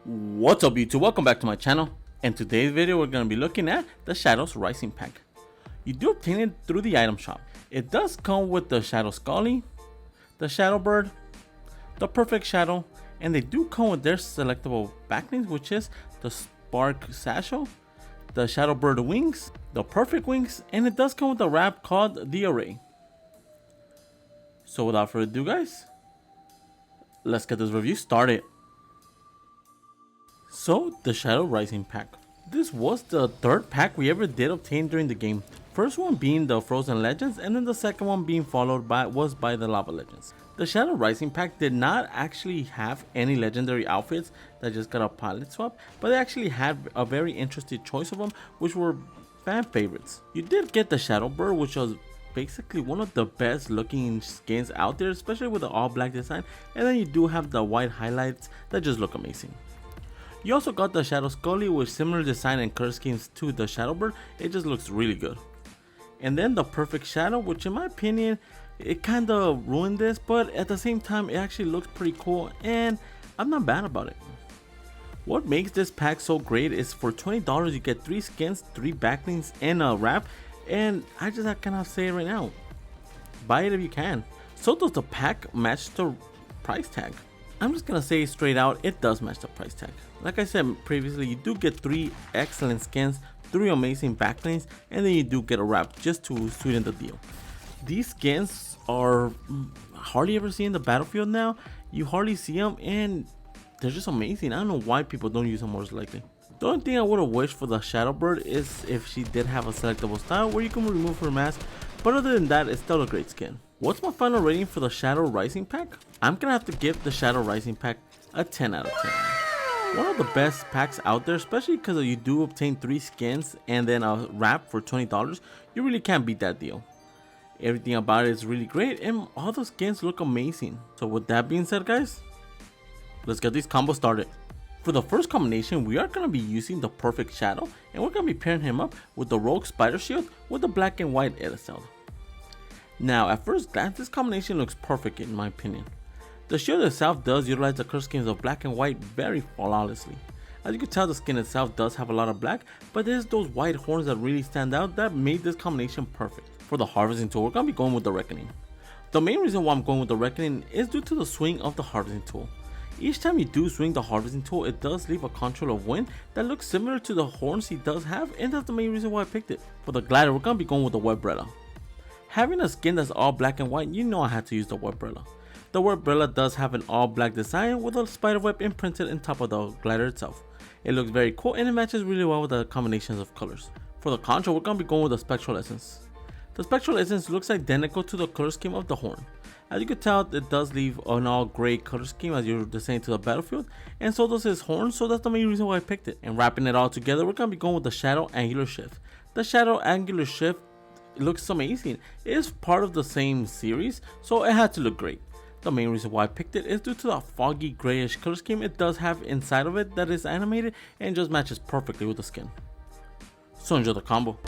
What's up YouTube, welcome back to my channel. In today's video we're going to be looking at the Shadows Rising pack. You do obtain it through the item shop. It does come with the Shadow Skully, the Shadowbird, the Perfect Shadow, and they do come with their selectable backlinks, which is the Spark Satchel, the Shadowbird wings, the Perfect wings, and it does come with a wrap called the Array. So without further ado guys, let's get this review started. So, the Shadow Rising pack. This was the third pack we ever did obtain during the game. First one being the Frozen Legends, and then the second one being followed by the Lava Legends. The Shadow Rising pack did not actually have any legendary outfits that just got a pilot swap, but they actually had a very interesting choice of them, which were fan favorites. You did get the Shadowbird, which was basically one of the best looking skins out there, especially with the all black design, and then you do have the white highlights that just look amazing. You also got the Shadow Skully with similar design and color schemes to the Shadowbird. It just looks really good. And then the Perfect Shadow, which in my opinion, it kind of ruined this, but at the same time it actually looks pretty cool and I'm not bad about it. What makes this pack so great is for $20 you get 3 skins, 3 backlinks, and a wrap, and I cannot say it right now. Buy it if you can. So does the pack match the price tag? I'm just gonna say straight out, it does match the price tag. Like I said previously, you do get 3 excellent skins, 3 amazing backlinks, and then you do get a wrap just to sweeten the deal. These skins are hardly ever seen in the battlefield now. You hardly see them and they're just amazing. I don't know why people don't use them more likely. The only thing I would have wished for the Shadowbird is if she did have a selectable style where you can remove her mask, but other than that, it's still a great skin. What's my final rating for the Shadow Rising pack? I'm gonna have to give the Shadow Rising pack a 10 out of 10. One of the best packs out there, especially because you do obtain 3 skins and then a wrap for $20. You really can't beat that deal. Everything about it is really great and all the skins look amazing. So with that being said guys, let's get these combos started. For the first combination, we are going to be using the Perfect Shadow, and we're going to be pairing him up with the Rogue Spider Shield with the black and white Edicel. Now at first glance, this combination looks perfect in my opinion. The shield itself does utilize the color schemes of black and white very flawlessly. As you can tell, the skin itself does have a lot of black, but there's those white horns that really stand out that made this combination perfect. For the harvesting tool, we're going to be going with the Reckoning. The main reason why I'm going with the Reckoning is due to the swing of the harvesting tool. Each time you do swing the harvesting tool, it does leave a control of wind that looks similar to the horns he does have, and that's the main reason why I picked it. For the glider, we're going to be going with the Webrella. Having a skin that's all black and white, you know I had to use the Webrella. The Webrella does have an all black design with a spider web imprinted on top of the glider itself. It looks very cool and it matches really well with the combinations of colors. For the control, we're going to be going with the Spectral Essence. The Spectral Essence looks identical to the color scheme of the horn. As you can tell, it does leave an all gray color scheme as you're descending to the battlefield, and so does his horn, so that's the main reason why I picked it. And wrapping it all together, we're going to be going with the Shadow Angular Shift. The Shadow Angular Shift looks amazing. It is part of the same series, so it had to look great. The main reason why I picked it is due to the foggy grayish color scheme it does have inside of it that is animated and just matches perfectly with the skin. So enjoy the combo.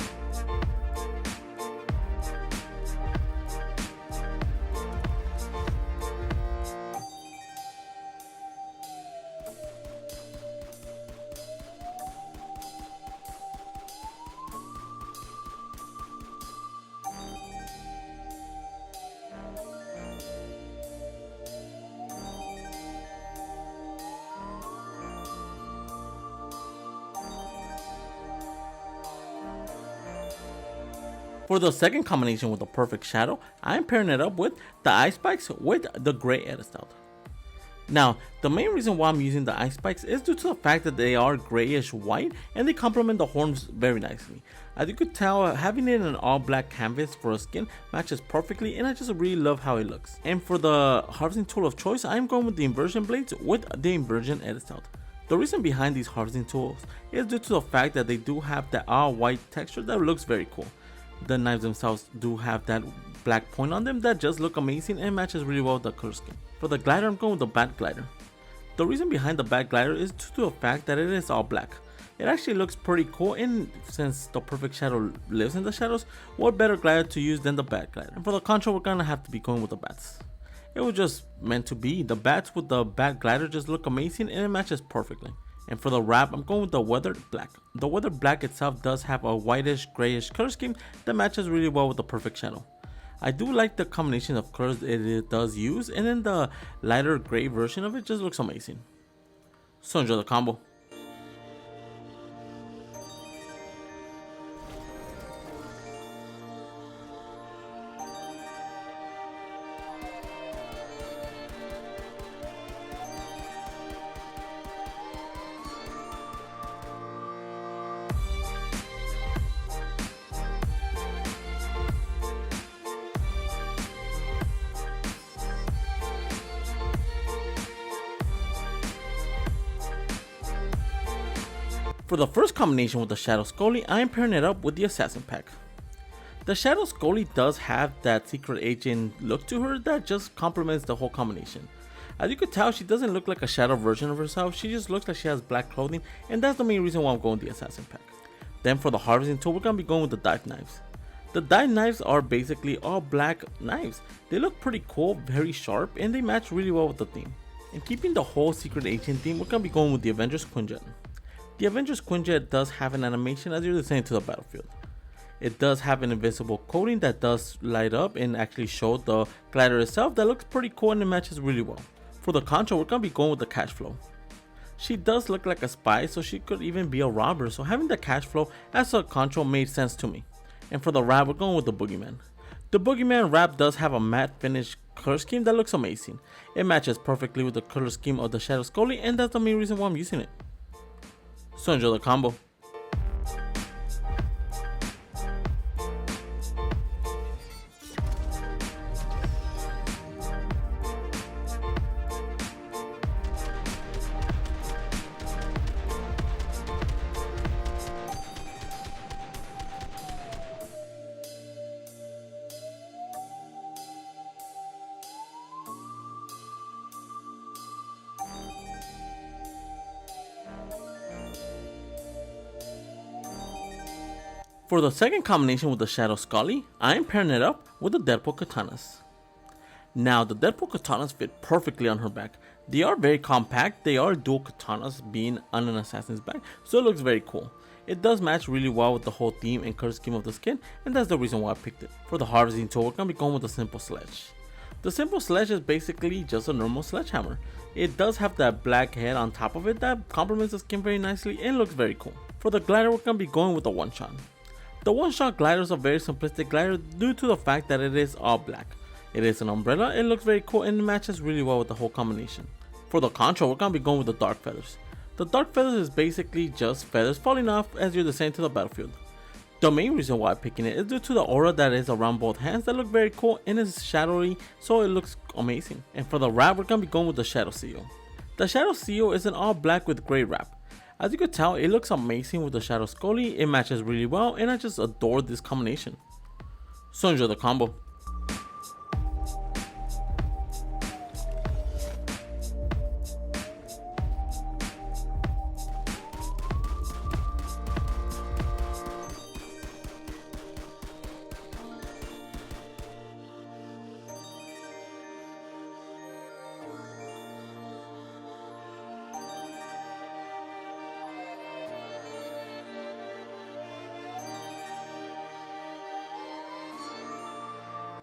For the second combination with the Perfect Shadow, I am pairing it up with the Ice Spikes with the Gray Edicel. Now, the main reason why I'm using the Ice Spikes is due to the fact that they are grayish white and they complement the horns very nicely. As you could tell, having it in an all black canvas for a skin matches perfectly and I just really love how it looks. And for the harvesting tool of choice, I am going with the Inversion Blades with the Inversion Edicel. The reason behind these harvesting tools is due to the fact that they do have that all white texture that looks very cool. The knives themselves do have that black point on them that just look amazing and matches really well with the color scheme. For the glider, I'm going with the Bat Glider. The reason behind the Bat Glider is due to the fact that it is all black. It actually looks pretty cool, and since the Perfect Shadow lives in the shadows, what better glider to use than the Bat Glider? And for the control, we're gonna have to be going with the bats. It was just meant to be. The bats with the bat glider just look amazing and it matches perfectly. And for the wrap, I'm going with the weathered black. The weathered black itself does have a whitish grayish color scheme that matches really well with the perfect shadow. I do like the combination of colors it does use, and then the lighter gray version of it just looks amazing. So enjoy the combo. For the first combination with the Shadow Skully, I am pairing it up with the Assassin pack. The Shadow Skully does have that secret agent look to her that just complements the whole combination. As you could tell, she doesn't look like a shadow version of herself, she just looks like she has black clothing, and that's the main reason why I'm going with the Assassin pack. Then for the harvesting tool, we're going to be going with the dive knives. The dive knives are basically all black knives. They look pretty cool, very sharp, and they match really well with the theme. And keeping the whole secret agent theme, we're going to be going with the Avengers Quinjet. The Avengers Quinjet does have an animation as you're descending to the battlefield. It does have an invisible coating that does light up and actually show the glider itself that looks pretty cool and it matches really well. For the contra, we're going to be going with the cash flow. She does look like a spy, so she could even be a robber, so having the cash flow as a contra made sense to me. And for the wrap, we're going with the Boogeyman. The Boogeyman wrap does have a matte finish color scheme that looks amazing. It matches perfectly with the color scheme of the Shadow Skully, and that's the main reason why I'm using it. So enjoy the combo. For the second combination with the Shadow Skully, I am pairing it up with the Deadpool katanas. Now the Deadpool katanas fit perfectly on her back. They are very compact, they are dual katanas being on an assassin's back, so it looks very cool. It does match really well with the whole theme and color scheme of the skin, and that's the reason why I picked it. For the harvesting tool, we're going to be going with the Simple Sledge. The Simple Sledge is basically just a normal sledgehammer. It does have that black head on top of it that complements the skin very nicely and looks very cool. For the glider, we're going to be going with the one shot. The one-shot glider is a very simplistic glider due to the fact that it is all black. It is an umbrella, it looks very cool and it matches really well with the whole combination. For the contra, we're going to be going with the dark feathers. The dark feathers is basically just feathers falling off as you're descending to the battlefield. The main reason why I'm picking it is due to the aura that is around both hands that look very cool and is shadowy, so it looks amazing. And for the wrap, we're going to be going with the Shadow Seal. The Shadow Seal is an all black with gray wrap. As you could tell, it looks amazing with the Shadow Skully, it matches really well, and I just adore this combination. So enjoy the combo.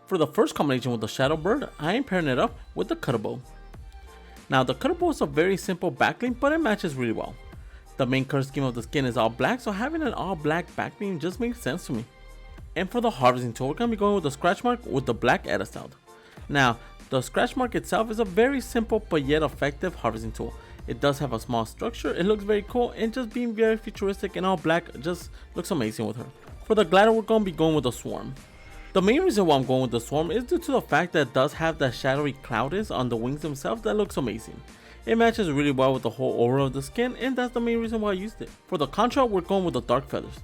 For the first combination with the Shadowbird, I am pairing it up with the Cuttable. Now the Cuttable is a very simple backlink, but it matches really well. The main color scheme of the skin is all black, so having an all black backlink just makes sense to me. And for the harvesting tool, we're going to be going with the scratch mark with the black Edistyle. Now, the scratch mark itself is a very simple but yet effective harvesting tool. It does have a small structure, it looks very cool, and just being very futuristic and all black just looks amazing with her. For the glider, we're going to be going with the Swarm. The main reason why I'm going with the Swarm is due to the fact that it does have that shadowy cloudiness on the wings themselves that looks amazing. It matches really well with the whole aura of the skin, and that's the main reason why I used it. For the contra, we're going with the Dark Feathers.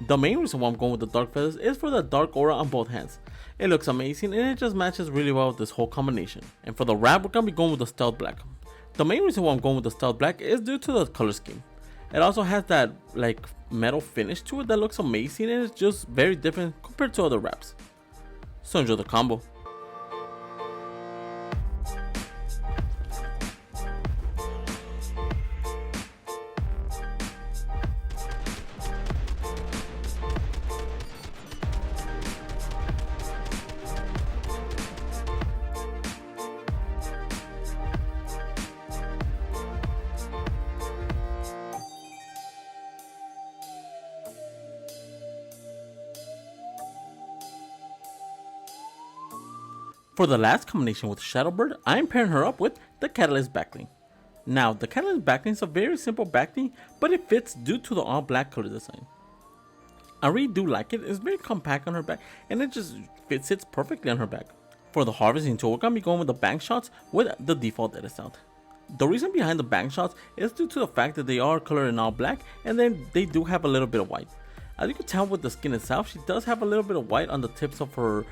The main reason why I'm going with the Dark Feathers is for the dark aura on both hands. It looks amazing and it just matches really well with this whole combination. And for the wrap, we're going to be going with the Stealth Black. The main reason why I'm going with the Stealth Black is due to the color scheme. It also has that like metal finish to it that looks amazing and it's just very different compared to other wraps. So enjoy the combo. For the last combination with Shadowbird, I am pairing her up with the Catalyst Backlink. Now, the Catalyst Backlink is a very simple backlink, but it fits due to the all black color design. I really do like it. It's very compact on her back, and it just sits perfectly on her back. For the harvesting tool, we're going to be going with the bank shots with the default edit sound. The reason behind the bank shots is due to the fact that they are colored in all black, and then they do have a little bit of white. As you can tell with the skin itself, she does have a little bit of white on the tips of her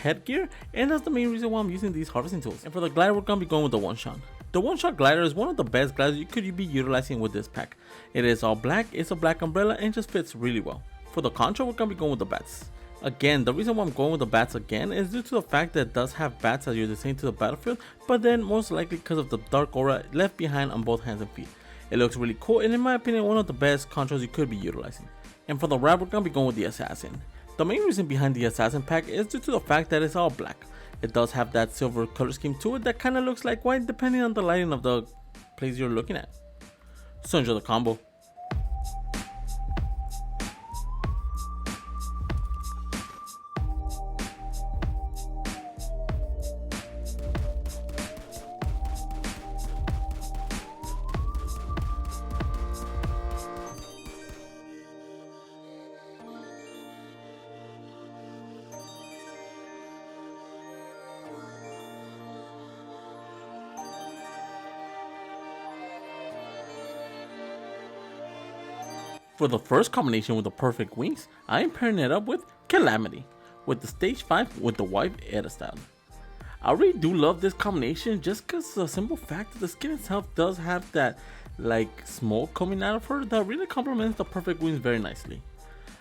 headgear, and that's the main reason why I'm using these harvesting tools. And for the glider, we're going to be going with the one shot. The one shot glider is one of the best gliders you could be utilizing with this pack. It is all black, it's a black umbrella, and just fits really well. For the contra, we're going to be going with the bats. Again, the reason why I'm going with the bats again is due to the fact that it does have bats as you're descending to the battlefield, but then most likely because of the dark aura left behind on both hands and feet. It looks really cool, and in my opinion, one of the best contras you could be utilizing. And for the wrap, we're going to be going with the assassin. The main reason behind the assassin pack is due to the fact that it's all black. It does have that silver color scheme to it that kind of looks like white depending on the lighting of the place you're looking at. So enjoy the combo. For the first combination with the perfect wings, I am pairing it up with Calamity, with the stage 5 with the white edit style. I really do love this combination just because the simple fact that the skin itself does have that like smoke coming out of her that really complements the perfect wings very nicely.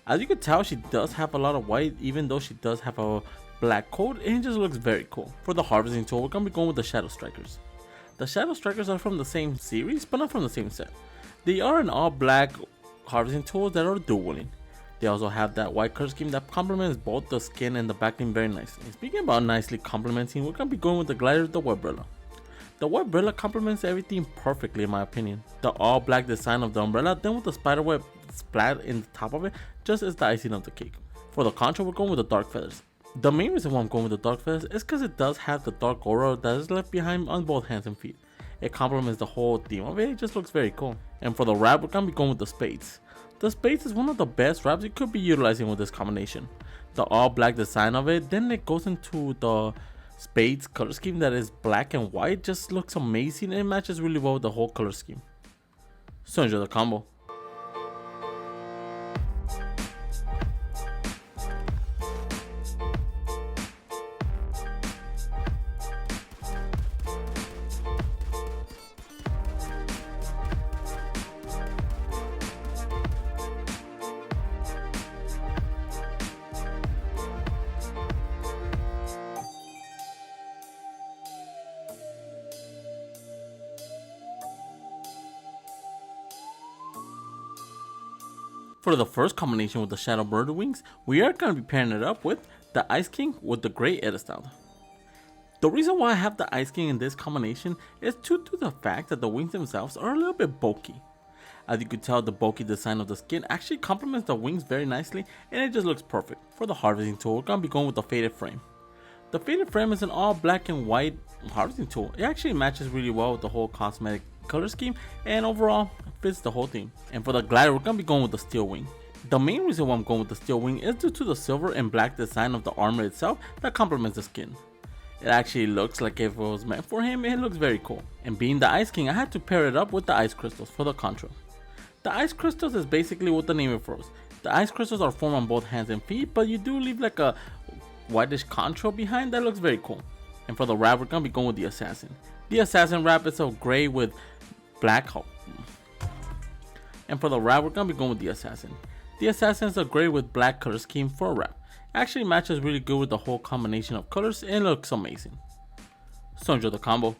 As you can tell, she does have a lot of white even though she does have a black coat, and it just looks very cool. For the harvesting tool, we're going to be going with the Shadow Strikers. The Shadow Strikers are from the same series but not from the same set. They are an all black harvesting tools that are dual wielding. They also have that white color scheme that complements both the skin and the backing very nicely. Speaking about nicely complementing, we're going to be going with the glider, the umbrella. The umbrella complements everything perfectly in my opinion. The all black design of the umbrella, then with the spiderweb splat in the top of it, just is the icing of the cake. For the contra, we're going with the dark feathers. The main reason why I'm going with the dark feathers is because it does have the dark aura that is left behind on both hands and feet. It complements the whole theme of it, it just looks very cool. And for the wrap, we're going to be going with the spades. The spades is one of the best wraps you could be utilizing with this combination. The all black design of it, then it goes into the spades color scheme that is black and white, just looks amazing and it matches really well with the whole color scheme. So enjoy the combo. For the first combination with the Shadowbird wings, we are going to be pairing it up with the Ice King with the Grey edit style. The reason why I have the Ice King in this combination is due to the fact that the wings themselves are a little bit bulky. As you could tell, the bulky design of the skin actually complements the wings very nicely and it just looks perfect. For the harvesting tool, we're going to be going with the Faded Frame. The Faded Frame is an all black and white harvesting tool. It actually matches really well with the whole cosmetic color scheme and overall fits the whole thing. And for the glider, we're going to be going with the Steel Wing. The main reason why I'm going with the Steel Wing is due to the silver and black design of the armor itself that complements the skin. It actually looks like if it was meant for him, it looks very cool. And being the Ice King, I had to pair it up with the Ice Crystals for the contra. The Ice Crystals is basically what the name refers. The Ice Crystals are formed on both hands and feet, but you do leave like a whitish contour behind that looks very cool. And for the wrap, we're going to be going with the Assassin. The Assassin wrap is a gray with black. And for the wrap, we're going to be going with the Assassin. The Assassin is a gray with black color scheme for a wrap. Actually matches really good with the whole combination of colors and looks amazing. So enjoy the combo.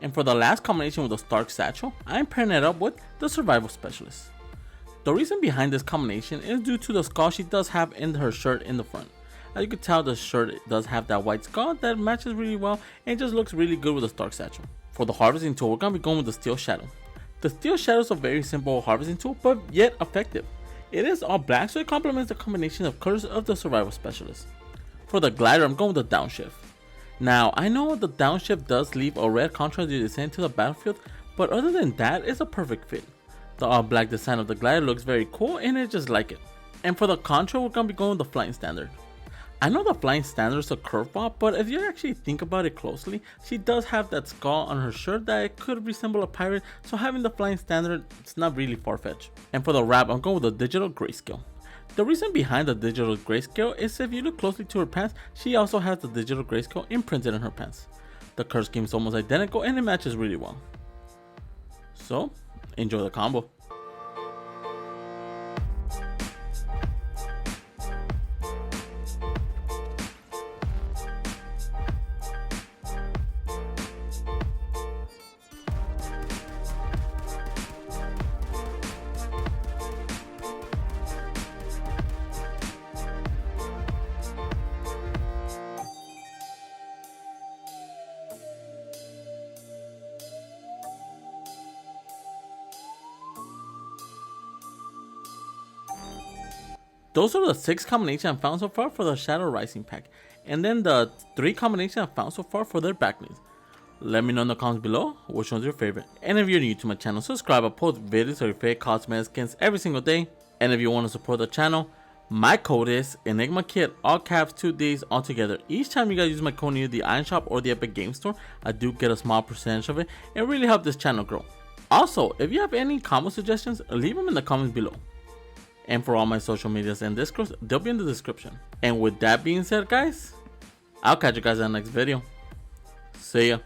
And for the last combination with the Stark Satchel, I'm pairing it up with the Survival Specialist. The reason behind this combination is due to the skull she does have in her shirt in the front. As you can tell, the shirt does have that white skull that matches really well and just looks really good with the Stark Satchel. For the harvesting tool, we're going to be going with the Steel Shadow. The Steel Shadow is a very simple harvesting tool, but yet effective. It is all black, so it complements the combination of colors of the Survival Specialist. For the glider, I'm going with the Downshift. Now, I know the Downshift does leave a red contrast as you descend to the battlefield, but other than that, it's a perfect fit. The all black design of the glider looks very cool and I just like it. And for the contra, we're going to be going with the Flying Standard. I know the Flying Standard is a curveball, but if you actually think about it closely, she does have that skull on her shirt that it could resemble a pirate, so having the Flying Standard, it's not really far-fetched. And for the wrap, I'm going with the Digital Grayscale. The reason behind the Digital Grayscale is if you look closely to her pants, she also has the Digital Grayscale imprinted in her pants. The color scheme is almost identical and it matches really well. So, enjoy the combo. Those are the 6 combinations I found so far for the Shadow Rising pack, and then the 3 combinations I found so far for their back links. Let me know in the comments below which one's your favorite. And if you're new to my channel, subscribe. I post videos of your favorite cosmetic skins every single day. And if you want to support the channel, my code is ENIGMAKIDD, all caps, 2 Ds, all together. Each time you guys use my code near the Iron Shop or the Epic Game Store, I do get a small percentage of it and really help this channel grow. Also, if you have any combo suggestions, leave them in the comments below. And for all my social medias and Discords, they'll be in the description. And with that being said, guys, I'll catch you guys in the next video. See ya.